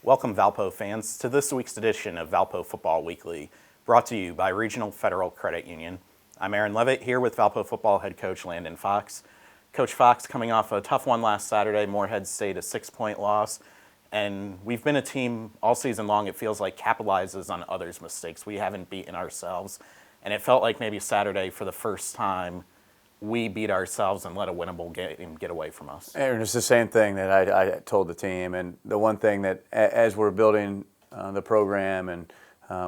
Welcome, Valpo fans, to this week's edition of Valpo Football Weekly, brought to you by Regional Federal Credit Union. I'm Aaron Levitt, here with Valpo football head coach Landon Fox. Coach Fox coming off a tough one last Saturday. Morehead State a 6-point loss. And we've been a team all season long, it feels like, capitalizes on others' mistakes. We haven't beaten ourselves. And it felt like maybe Saturday, for the first time, we beat ourselves and let a winnable game get away from us. Aaron, it's the same thing that I told the team. And the one thing that, as we're building the program and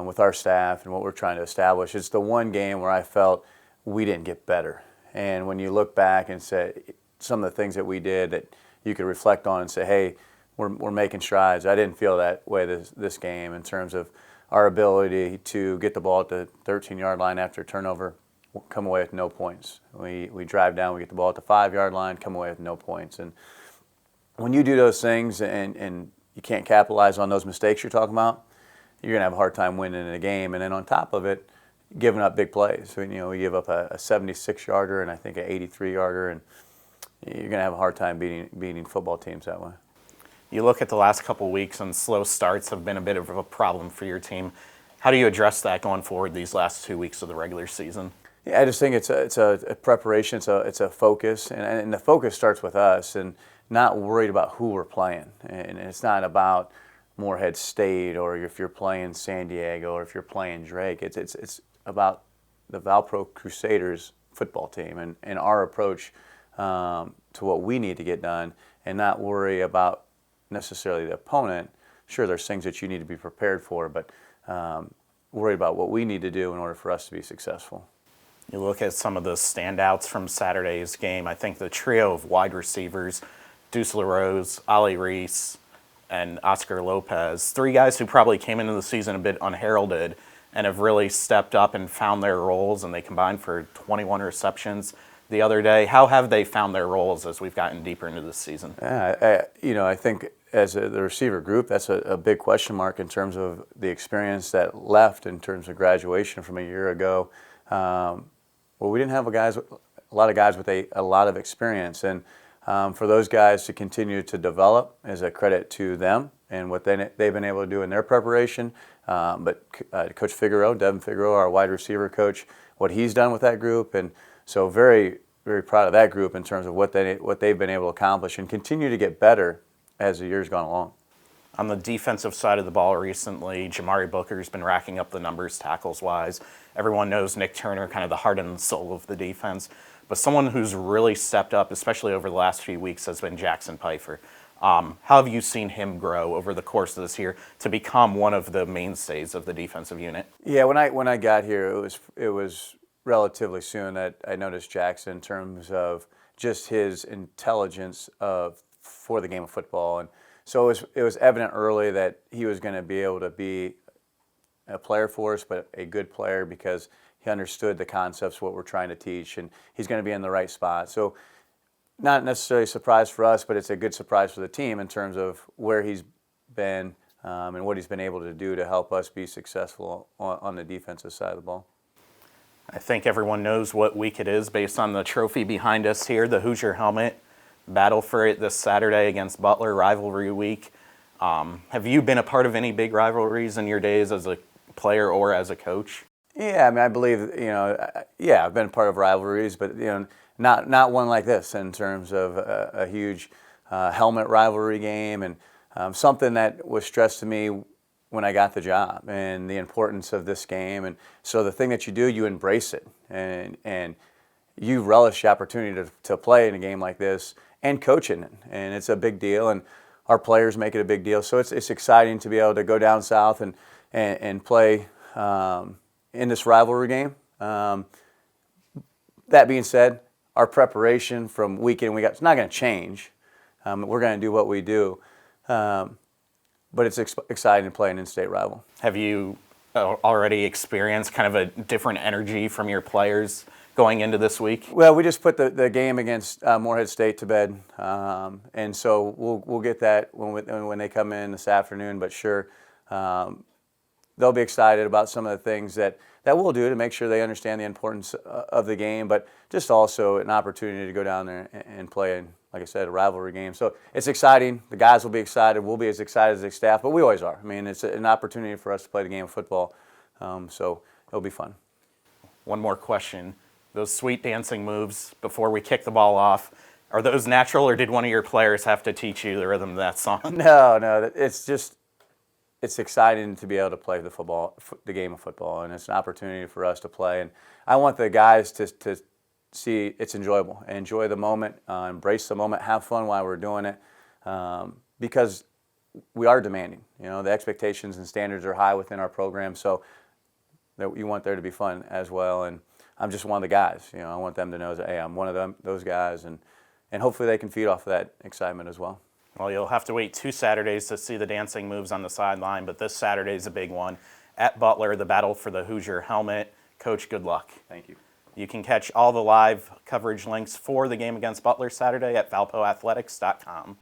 with our staff and what we're trying to establish, it's the one game where I felt we didn't get better. And when you look back and say some of the things that we did that you could reflect on and say, hey, we're making strides. I didn't feel that way this game in terms of our ability to get the ball at the 13-yard line after a turnover, come away with no points. We drive down, we get the ball at the 5-yard line, come away with no points. And when you do those things and you can't capitalize on those mistakes you're talking about, you're going to have a hard time winning in a game. And then on top of it, giving up big plays. So, we give up a 76-yarder and I think an 83-yarder, and you're going to have a hard time beating football teams that way. You look at the last couple of weeks, and slow starts have been a bit of a problem for your team. How do you address that going forward these last 2 weeks of the regular season? Yeah, I just think it's a preparation, it's a focus, and the focus starts with us and not worried about who we're playing. And it's not about Morehead State or if you're playing San Diego or if you're playing Drake. It's about the Valpo Crusaders football team and our approach to what we need to get done, and not worry about necessarily the opponent. Sure, there's things that you need to be prepared for, but worry about what we need to do in order for us to be successful. You look at some of the standouts from Saturday's game. I think the trio of wide receivers, Deuce LaRose, Ali Reese, and Oscar Lopez, three guys who probably came into the season a bit unheralded and have really stepped up and found their roles, and they combined for 21 receptions the other day. How have they found their roles as we've gotten deeper into the season? Yeah, I think as the receiver group, that's a big question mark in terms of the experience that left in terms of graduation from a year ago. Well, we didn't have a lot of guys with a lot of experience, and for those guys to continue to develop is a credit to them and what they've been able to do in their preparation. But Coach Figueroa, Devin Figueroa, our wide receiver coach, what he's done with that group, and so very, very proud of that group in terms of what they've been able to accomplish and continue to get better as the year's gone along. On the defensive side of the ball recently, Jamari Booker's been racking up the numbers tackles-wise. Everyone knows Nick Turner, kind of the heart and soul of the defense. But someone who's really stepped up, especially over the last few weeks, has been Jackson Pfeiffer. How have you seen him grow over the course of this year to become one of the mainstays of the defensive unit? Yeah, when I got here, it was relatively soon that I noticed Jackson in terms of just his intelligence for the game of football. And so it was evident early that he was going to be able to be a player for us, but a good player because he understood the concepts, what we're trying to teach, and he's going to be in the right spot. So not necessarily a surprise for us, but it's a good surprise for the team in terms of where he's been and what he's been able to do to help us be successful on the defensive side of the ball. I think everyone knows what week it is based on the trophy behind us here, the Hoosier helmet. Battle for it this Saturday against Butler, rivalry week. Have you been a part of any big rivalries in your days as a player or as a coach? Yeah, I mean, I believe, I've been part of rivalries, but, not one like this in terms of a huge helmet rivalry game, and something that was stressed to me when I got the job, and the importance of this game. And so the thing that you do, you embrace it, and you relish the opportunity to play in a game like this and coach in it, and it's a big deal, and our players make it a big deal. So it's exciting to be able to go down south and play in this rivalry game. That being said, our preparation from week in and week out, it's not going to change. We're going to do what we do, but it's exciting to play an in-state rival. Have you already experienced kind of a different energy from your players going into this week? Well, we just put the game against Morehead State to bed, and so we'll get that when they come in this afternoon. But sure, they'll be excited about some of the things that we'll do to make sure they understand the importance of the game, but just also an opportunity to go down there and play like I said, a rivalry game. So it's exciting. The guys will be excited. We'll be as excited as the staff, but we always are. I mean, it's an opportunity for us to play the game of football, so it'll be fun. One more question. Those sweet dancing moves before we kick the ball off, are those natural, or did one of your players have to teach you the rhythm of that song? No, it's exciting to be able to play the game of football, and it's an opportunity for us to play. And I want the guys to see it's enjoyable, enjoy the moment, embrace the moment, have fun while we're doing it, because we are demanding. You know, the expectations and standards are high within our program, so that you want there to be fun as well. And I'm just one of the guys. You know, I want them to know that, hey, I'm one of those guys, and hopefully they can feed off of that excitement as well. Well, you'll have to wait 2 Saturdays to see the dancing moves on the sideline, but this Saturday is a big one. At Butler, the battle for the Hoosier helmet. Coach, good luck. Thank you. You can catch all the live coverage links for the game against Butler Saturday at valpoathletics.com.